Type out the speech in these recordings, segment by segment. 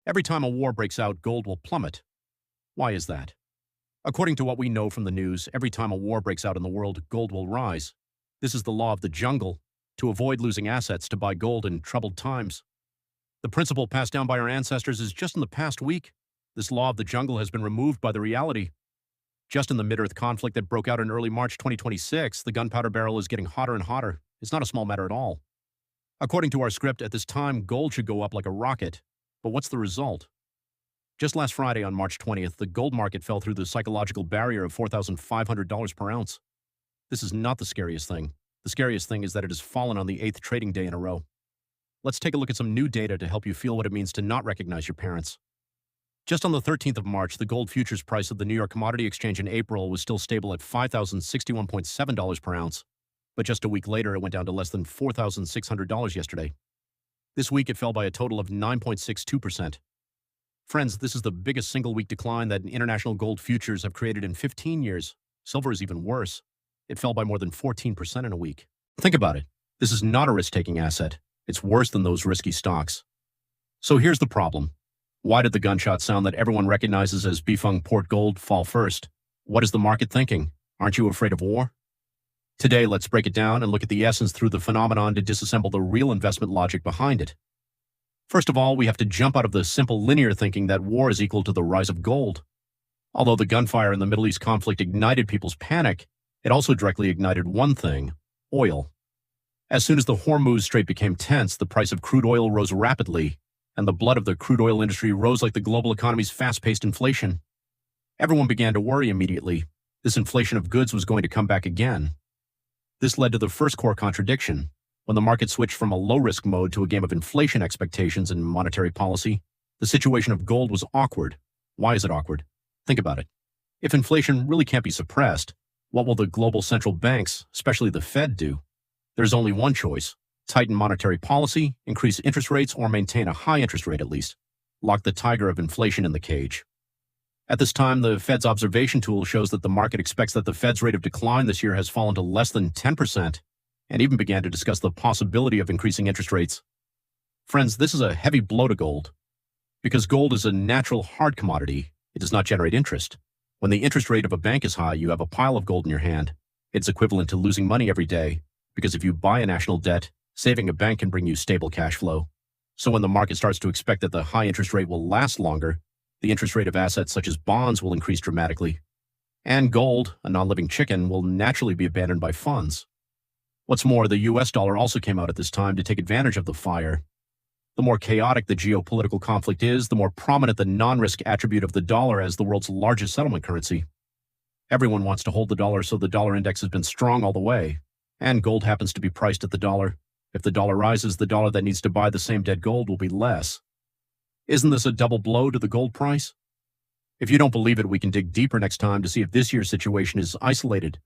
Every time a war breaks out, gold will plummet. Why is that? According to what we know from the news, every time a war breaks out in the world, gold will rise. This is the law of the jungle, to avoid losing assets to buy gold in troubled times. The principle passed down by our ancestors is just in the past week. This law of the jungle has been removed by the reality. Just in the Mid-Earth conflict that broke out in early March 2026, the gunpowder barrel is getting hotter and hotter. It's not a small matter at all. According to our script, at this time, gold should go up like a rocket. But what's the result? Just last Friday on March 20th, the gold market fell through the psychological barrier of $4,500 per ounce. This is not the scariest thing. The scariest thing is that it has fallen on the 8th trading day in a row. Let's take a look at some new data to help you feel what it means to not recognize your parents. Just on the 13th of March, the gold futures price of the New York Commodity Exchange in April was still stable at $5,061.7 per ounce, but just a week later it went down to less than $4,600 yesterday. This week it fell by a total of 9.62%. Friends, this is the biggest single-week decline that international gold futures have created in 15 years. Silver is even worse. It fell by more than 14% in a week. Think about it. This is not a risk-taking asset. It's worse than those risky stocks. So here's the problem. Why did the gunshot sound that everyone recognizes as Bifeng Port Gold fall first? What is the market thinking? Aren't you afraid of war? Today, let's break it down and look at the essence through the phenomenon to disassemble the real investment logic behind it. First of all, we have to jump out of the simple linear thinking that war is equal to the rise of gold. Although the gunfire in the Middle East conflict ignited people's panic, it also directly ignited one thing: oil. As soon as the Hormuz Strait became tense, the price of crude oil rose rapidly, and the blood of the crude oil industry rose like the global economy's fast-paced inflation. Everyone began to worry immediately. This inflation of goods was going to come back again. This led to the first core contradiction. When the market switched from a low-risk mode to a game of inflation expectations and monetary policy, the situation of gold was awkward. Why is it awkward? Think about it. If inflation really can't be suppressed, what will the global central banks, especially the Fed, do? There's only one choice: tighten monetary policy, increase interest rates, or maintain a high interest rate at least. Lock the tiger of inflation in the cage. At this time, the Fed's observation tool shows that the market expects that the Fed's rate of decline this year has fallen to less than 10%, and even began to discuss the possibility of increasing interest rates. Friends, this is a heavy blow to gold. Because gold is a natural hard commodity, it does not generate interest. When the interest rate of a bank is high, you have a pile of gold in your hand. It's equivalent to losing money every day, because if you buy a national debt, saving a bank can bring you stable cash flow. So when the market starts to expect that the high interest rate will last longer, the interest rate of assets such as bonds will increase dramatically. And gold, a non-living chicken, will naturally be abandoned by funds. What's more, the US dollar also came out at this time to take advantage of the fire. The more chaotic the geopolitical conflict is, the more prominent the non-risk attribute of the dollar as the world's largest settlement currency. Everyone wants to hold the dollar, so the dollar index has been strong all the way. And gold happens to be priced at the dollar. If the dollar rises, the dollar that needs to buy the same dead gold will be less. Isn't this a double blow to the gold price? If you don't believe it, we can dig deeper next time to see if this year's situation is isolated.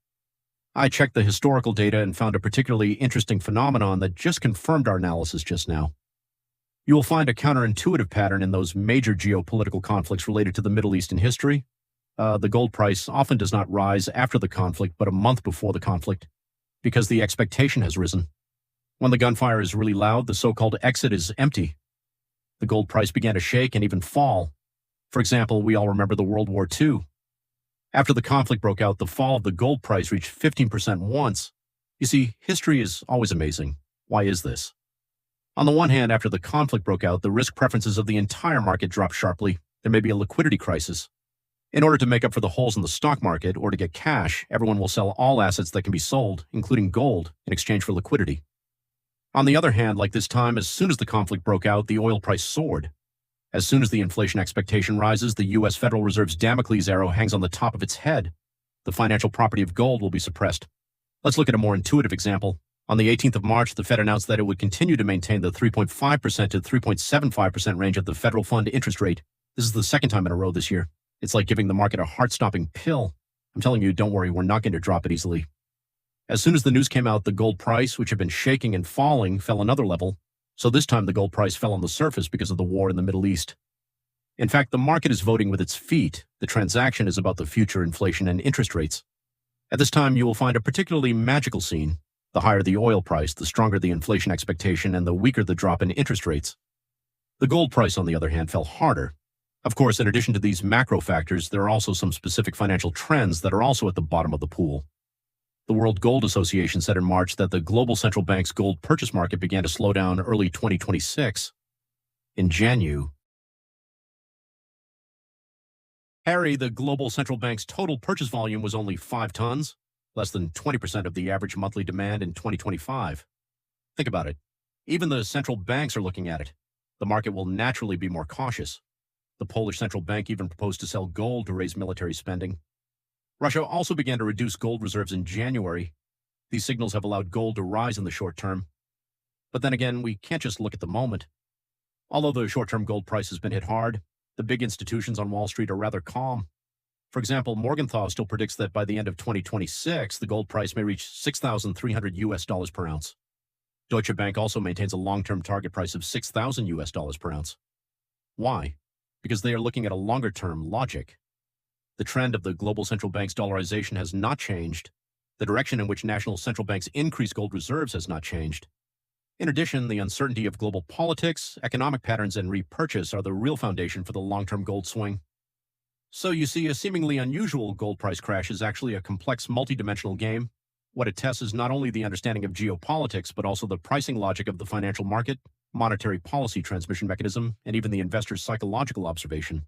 I checked the historical data and found a particularly interesting phenomenon that just confirmed our analysis just now. You will find a counterintuitive pattern in those major geopolitical conflicts related to the Middle East in history. The gold price often does not rise after the conflict, but a month before the conflict, because the expectation has risen. When the gunfire is really loud, the so-called exit is empty. The gold price began to shake and even fall. For example, we all remember the World War II. After the conflict broke out, the fall of the gold price reached 15% once. You see, history is always amazing. Why is this? On the one hand, after the conflict broke out, the risk preferences of the entire market dropped sharply. There may be a liquidity crisis. In order to make up for the holes in the stock market or to get cash, everyone will sell all assets that can be sold, including gold, in exchange for liquidity. On the other hand, like this time, as soon as the conflict broke out, the oil price soared. As soon as the inflation expectation rises, the U.S. Federal Reserve's Damocles arrow hangs on the top of its head. The financial property of gold will be suppressed. Let's look at a more intuitive example. On the 18th of March, the Fed announced that it would continue to maintain the 3.5% to 3.75% range of the federal fund interest rate. This is the second time in a row this year. It's like giving the market a heart-stopping pill. I'm telling you, don't worry, we're not going to drop it easily. As soon as the news came out, the gold price, which had been shaking and falling, fell another level. So this time the gold price fell on the surface because of the war in the Middle East. In fact, the market is voting with its feet. The transaction is about the future inflation and interest rates. At this time, you will find a particularly magical scene. The higher the oil price, the stronger the inflation expectation and the weaker the drop in interest rates. The gold price, on the other hand, fell harder. Of course, in addition to these macro factors, there are also some specific financial trends that are also at the bottom of the pool. The World Gold Association said in March that the global central bank's gold purchase market began to slow down early 2026. In January, the global central bank's total purchase volume was only 5 tons, less than 20% of the average monthly demand in 2025. Think about it. Even the central banks are looking at it. The market will naturally be more cautious. The Polish central bank even proposed to sell gold to raise military spending. Russia also began to reduce gold reserves in January. These signals have allowed gold to rise in the short term. But then again, we can't just look at the moment. Although the short-term gold price has been hit hard, the big institutions on Wall Street are rather calm. For example, Morgenthau still predicts that by the end of 2026, the gold price may reach $6,300 per ounce. Deutsche Bank also maintains a long-term target price of $6,000 per ounce. Why? Because they are looking at a longer-term logic. The trend of the global central bank's dollarization has not changed. The direction in which national central banks increase gold reserves has not changed. In addition, the uncertainty of global politics, economic patterns, and repurchase are the real foundation for the long-term gold swing. So you see, a seemingly unusual gold price crash is actually a complex multidimensional game. What it tests is not only the understanding of geopolitics, but also the pricing logic of the financial market, monetary policy transmission mechanism, and even the investor's psychological observation.